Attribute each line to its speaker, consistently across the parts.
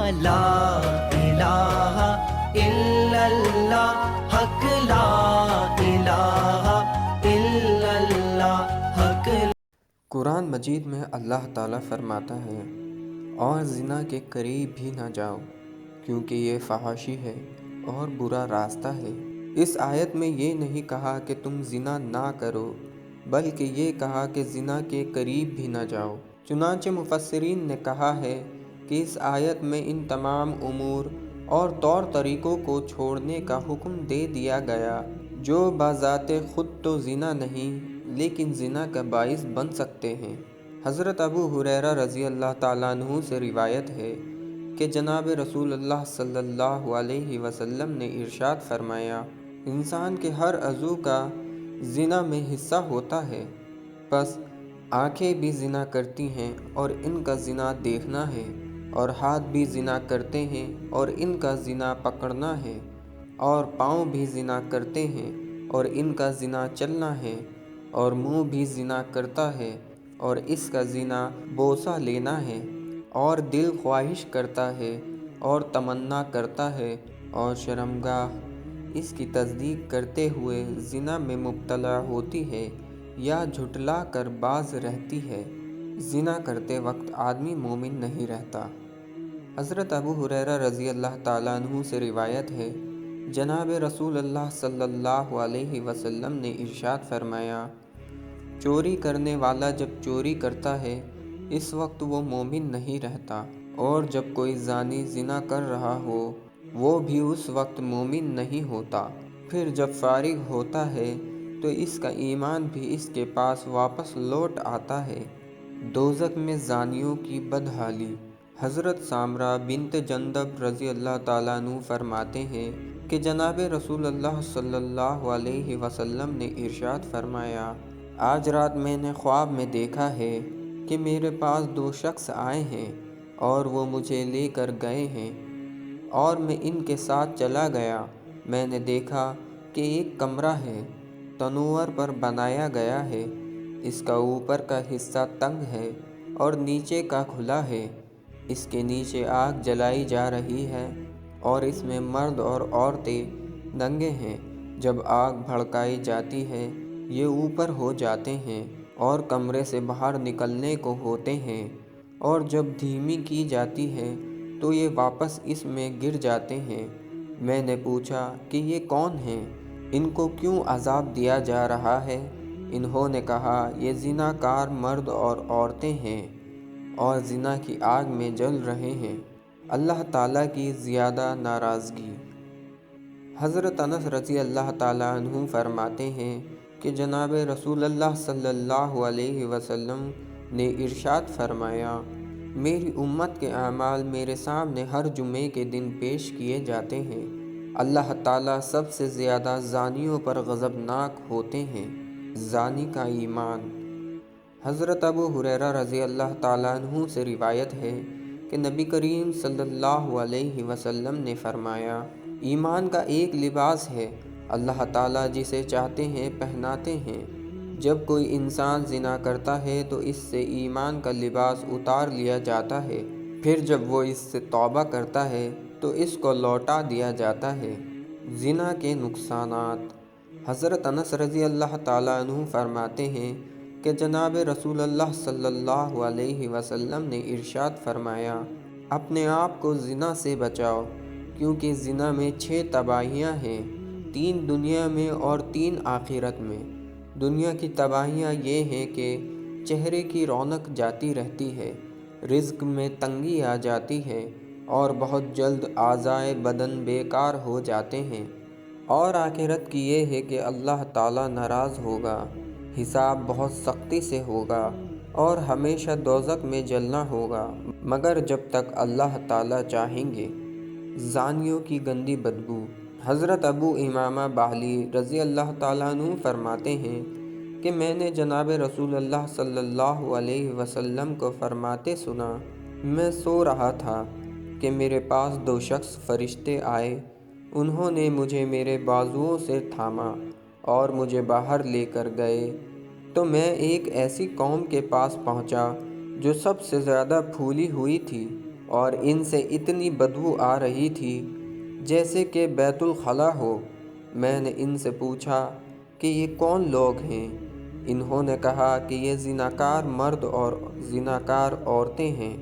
Speaker 1: لا الہ الا اللہ، حق لا الہ الا اللہ، حق۔
Speaker 2: قرآن مجید میں اللہ تعالیٰ فرماتا ہے، اور زنا کے قریب بھی نہ جاؤ کیونکہ یہ فحاشی ہے اور برا راستہ ہے۔ اس آیت میں یہ نہیں کہا کہ تم زنا نہ کرو، بلکہ یہ کہا کہ زنا کے قریب بھی نہ جاؤ۔ چنانچہ مفسرین نے کہا ہے کہ اس آیت میں ان تمام امور اور طور طریقوں کو چھوڑنے کا حکم دے دیا گیا جو بذات خود تو زنا نہیں لیکن زنا کا باعث بن سکتے ہیں۔ حضرت ابو ہریرہ رضی اللہ تعالیٰ عنہ سے روایت ہے کہ جناب رسول اللہ صلی اللہ علیہ وسلم نے ارشاد فرمایا، انسان کے ہر عضو کا زنا میں حصہ ہوتا ہے، بس آنکھیں بھی زنا کرتی ہیں اور ان کا زنا دیکھنا ہے، اور ہاتھ بھی زنا کرتے ہیں اور ان کا زنا پکڑنا ہے، اور پاؤں بھی زنا کرتے ہیں اور ان کا زنا چلنا ہے، اور منہ بھی زنا کرتا ہے اور اس کا زنا بوسہ لینا ہے، اور دل خواہش کرتا ہے اور تمنا کرتا ہے، اور شرمگاہ اس کی تصدیق کرتے ہوئے زنا میں مبتلا ہوتی ہے یا جھٹلا کر باز رہتی ہے۔ زنا کرتے وقت آدمی مومن نہیں رہتا۔ حضرت ابو ہریرہ رضی اللہ تعالیٰ عنہ سے روایت ہے، جناب رسول اللہ صلی اللہ علیہ وسلم نے ارشاد فرمایا، چوری کرنے والا جب چوری کرتا ہے اس وقت وہ مومن نہیں رہتا، اور جب کوئی زانی زنا کر رہا ہو وہ بھی اس وقت مومن نہیں ہوتا، پھر جب فارغ ہوتا ہے تو اس کا ایمان بھی اس کے پاس واپس لوٹ آتا ہے۔ دوزخ میں زانیوں کی بدحالی۔ حضرت سامرہ بنت جندب رضی اللہ تعالیٰ عنہ فرماتے ہیں کہ جناب رسول اللہ صلی اللہ علیہ وسلم نے ارشاد فرمایا، آج رات میں نے خواب میں دیکھا ہے کہ میرے پاس دو شخص آئے ہیں اور وہ مجھے لے کر گئے ہیں اور میں ان کے ساتھ چلا گیا۔ میں نے دیکھا کہ ایک کمرہ ہے، تنور پر بنایا گیا ہے، اس کا اوپر کا حصہ تنگ ہے اور نیچے کا کھلا ہے، اس کے نیچے آگ جلائی جا رہی ہے اور اس میں مرد اور عورتیں ننگے ہیں۔ جب آگ بھڑکائی جاتی ہے یہ اوپر ہو جاتے ہیں اور کمرے سے باہر نکلنے کو ہوتے ہیں، اور جب دھیمی کی جاتی ہے تو یہ واپس اس میں گر جاتے ہیں۔ میں نے پوچھا کہ یہ کون ہیں؟ ان کو کیوں عذاب دیا جا رہا ہے؟ انہوں نے کہا، یہ زنا کار مرد اور عورتیں ہیں اور زنا کی آگ میں جل رہے ہیں۔ اللہ تعالیٰ کی زیادہ ناراضگی۔ حضرت انس رضی اللہ تعالیٰ عنہ فرماتے ہیں کہ جناب رسول اللہ صلی اللہ علیہ وسلم نے ارشاد فرمایا، میری امت کے اعمال میرے سامنے ہر جمعے کے دن پیش کیے جاتے ہیں، اللہ تعالیٰ سب سے زیادہ زانیوں پر غضبناک ہوتے ہیں۔ زانی کا ایمان۔ حضرت ابو ہریرہ رضی اللہ تعالیٰ عنہ سے روایت ہے کہ نبی کریم صلی اللہ علیہ وسلم نے فرمایا، ایمان کا ایک لباس ہے، اللہ تعالیٰ جسے چاہتے ہیں پہناتے ہیں۔ جب کوئی انسان زنا کرتا ہے تو اس سے ایمان کا لباس اتار لیا جاتا ہے، پھر جب وہ اس سے توبہ کرتا ہے تو اس کو لوٹا دیا جاتا ہے۔ زنا کے نقصانات۔ حضرت انس رضی اللہ تعالیٰ عنہ فرماتے ہیں کہ جناب رسول اللہ صلی اللہ علیہ وسلم نے ارشاد فرمایا، اپنے آپ کو زنا سے بچاؤ کیونکہ زنا میں 6 تباہیاں ہیں، 3 دنیا میں اور 3 آخرت میں۔ دنیا کی تباہیاں یہ ہیں کہ چہرے کی رونق جاتی رہتی ہے، رزق میں تنگی آ جاتی ہے اور بہت جلد اعضائے بدن بیکار ہو جاتے ہیں، اور آخرت کی یہ ہے کہ اللہ تعالیٰ ناراض ہوگا، حساب بہت سختی سے ہوگا اور ہمیشہ دوزخ میں جلنا ہوگا مگر جب تک اللہ تعالیٰ چاہیں گے۔ زانیوں کی گندی بدبو۔ حضرت ابو امامہ باہلی رضی اللہ تعالیٰ عنہ فرماتے ہیں کہ میں نے جناب رسول اللہ صلی اللہ علیہ وسلم کو فرماتے سنا، میں سو رہا تھا کہ میرے پاس 2 شخص فرشتے آئے، انہوں نے مجھے میرے بازوؤں سے تھاما اور مجھے باہر لے کر گئے، تو میں ایک ایسی قوم کے پاس پہنچا جو سب سے زیادہ پھولی ہوئی تھی، اور ان سے اتنی بدبو آ رہی تھی جیسے کہ بیت الخلا ہو۔ میں نے ان سے پوچھا کہ یہ کون لوگ ہیں؟ انہوں نے کہا کہ یہ زناکار مرد اور زناکار عورتیں ہیں۔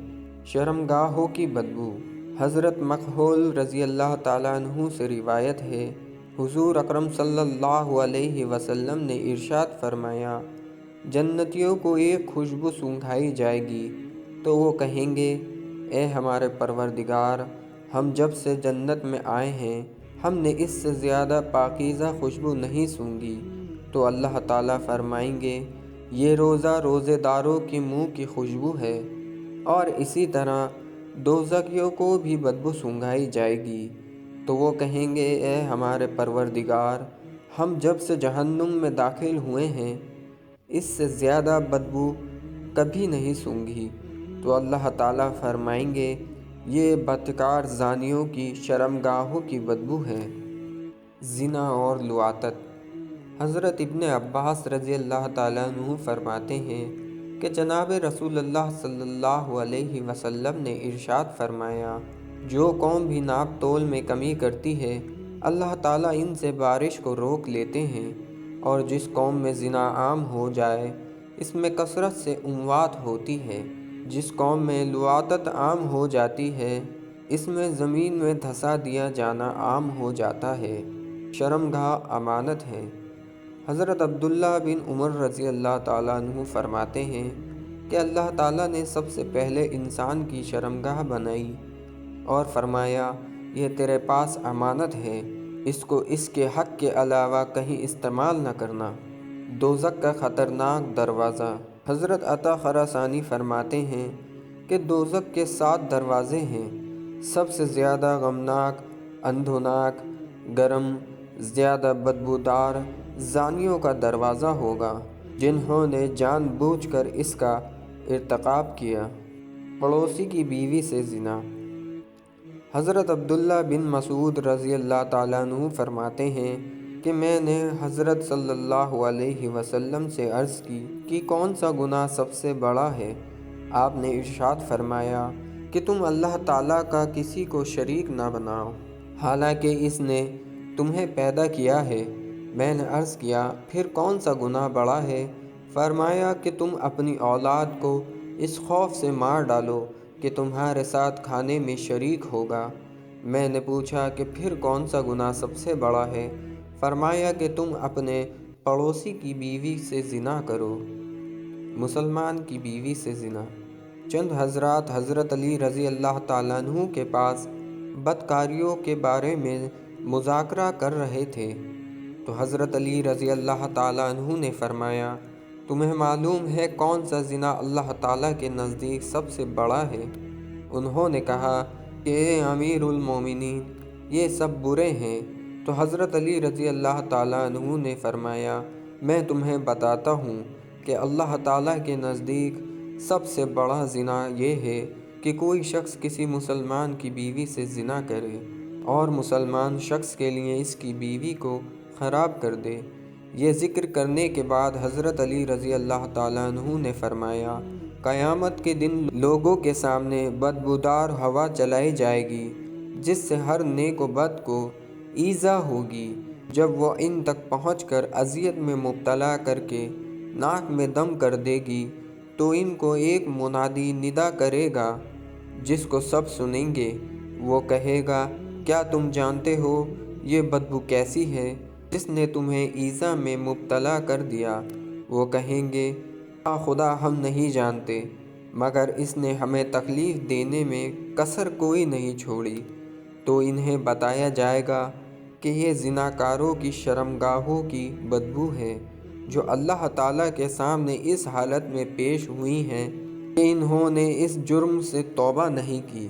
Speaker 2: شرمگاہوں کی بدبو۔ حضرت مکحول رضی اللہ تعالیٰ عنہ سے روایت ہے، حضور اکرم صلی اللہ علیہ وسلم نے ارشاد فرمایا، جنتیوں کو ایک خوشبو سونگھائی جائے گی تو وہ کہیں گے، اے ہمارے پروردگار، ہم جب سے جنت میں آئے ہیں ہم نے اس سے زیادہ پاکیزہ خوشبو نہیں سونگھی۔ تو اللہ تعالیٰ فرمائیں گے، یہ روزے داروں کے منہ کی خوشبو ہے۔ اور اسی طرح دوزخیوں کو بھی بدبو سونگھائی جائے گی تو وہ کہیں گے، اے ہمارے پروردگار، ہم جب سے جہنم میں داخل ہوئے ہیں اس سے زیادہ بدبو کبھی نہیں سونگھی۔ تو اللہ تعالیٰ فرمائیں گے، یہ بدکار زانیوں کی شرمگاہوں کی بدبو ہے۔ زنا اور لواطت۔ حضرت ابن عباس رضی اللہ تعالیٰ عنہ فرماتے ہیں کہ جناب رسول اللہ صلی اللہ علیہ وسلم نے ارشاد فرمایا، جو قوم بھی ناپ تول میں کمی کرتی ہے اللہ تعالیٰ ان سے بارش کو روک لیتے ہیں، اور جس قوم میں زنا عام ہو جائے اس میں کثرت سے اموات ہوتی ہے۔ جس قوم میں لواطت عام ہو جاتی ہے اس میں زمین میں دھسا دیا جانا عام ہو جاتا ہے۔ شرمگاہ امانت ہے۔ حضرت عبداللہ بن عمر رضی اللہ تعالیٰ عنہ فرماتے ہیں کہ اللہ تعالیٰ نے سب سے پہلے انسان کی شرمگاہ بنائی اور فرمایا، یہ تیرے پاس امانت ہے، اس کو اس کے حق کے علاوہ کہیں استعمال نہ کرنا۔ دوزخ کا خطرناک دروازہ۔ حضرت عطا خراسانی فرماتے ہیں کہ دوزخ کے 7 دروازے ہیں۔ سب سے زیادہ غمناک، اندھوناک، گرم، زیادہ بدبودار زانیوں کا دروازہ ہوگا جنہوں نے جان بوجھ کر اس کا ارتکاب کیا۔ پڑوسی کی بیوی سے زنا۔ حضرت عبداللہ بن مسعود رضی اللہ تعالیٰ عنہ فرماتے ہیں کہ میں نے حضرت صلی اللہ علیہ وسلم سے عرض کی کہ کون سا گناہ سب سے بڑا ہے؟ آپ نے ارشاد فرمایا کہ تم اللہ تعالیٰ کا کسی کو شریک نہ بناؤ، حالانکہ اس نے تمہیں پیدا کیا ہے۔ میں نے عرض کیا، پھر کون سا گناہ بڑا ہے؟ فرمایا کہ تم اپنی اولاد کو اس خوف سے مار ڈالو کہ تمہارے ساتھ کھانے میں شریک ہوگا۔ میں نے پوچھا کہ پھر کون سا گناہ سب سے بڑا ہے؟ فرمایا کہ تم اپنے پڑوسی کی بیوی سے زنا کرو۔ مسلمان کی بیوی سے زنا۔ چند حضرات حضرت علی رضی اللہ تعالیٰ عنہ کے پاس بدکاریوں کے بارے میں مذاکرہ کر رہے تھے تو حضرت علی رضی اللہ تعالیٰ عنہ نے فرمایا، تمہیں معلوم ہے کون سا زنا اللہ تعالیٰ کے نزدیک سب سے بڑا ہے؟ انہوں نے کہا کہ اے امیر المومنین، یہ سب برے ہیں۔ تو حضرت علی رضی اللہ تعالیٰ عنہ نے فرمایا، میں تمہیں بتاتا ہوں کہ اللہ تعالیٰ کے نزدیک سب سے بڑا زنا یہ ہے کہ کوئی شخص کسی مسلمان کی بیوی سے زنا کرے اور مسلمان شخص کے لیے اس کی بیوی کو خراب کر دے۔ یہ ذکر کرنے کے بعد حضرت علی رضی اللہ تعالیٰ عنہ نے فرمایا، قیامت کے دن لوگوں کے سامنے بدبودار ہوا چلائی جائے گی جس سے ہر نیک و بد کو ایذا ہوگی۔ جب وہ ان تک پہنچ کر اذیت میں مبتلا کر کے ناک میں دم کر دے گی تو ان کو ایک منادی ندا کرے گا جس کو سب سنیں گے۔ وہ کہے گا، کیا تم جانتے ہو یہ بدبو کیسی ہے جس نے تمہیں ایذا میں مبتلا کر دیا؟ وہ کہیں گے، خدا ہم نہیں جانتے، مگر اس نے ہمیں تکلیف دینے میں کسر کوئی نہیں چھوڑی۔ تو انہیں بتایا جائے گا کہ یہ زناکاروں کی شرمگاہوں کی بدبو ہے جو اللہ تعالیٰ کے سامنے اس حالت میں پیش ہوئی ہیں کہ انہوں نے اس جرم سے توبہ نہیں کی۔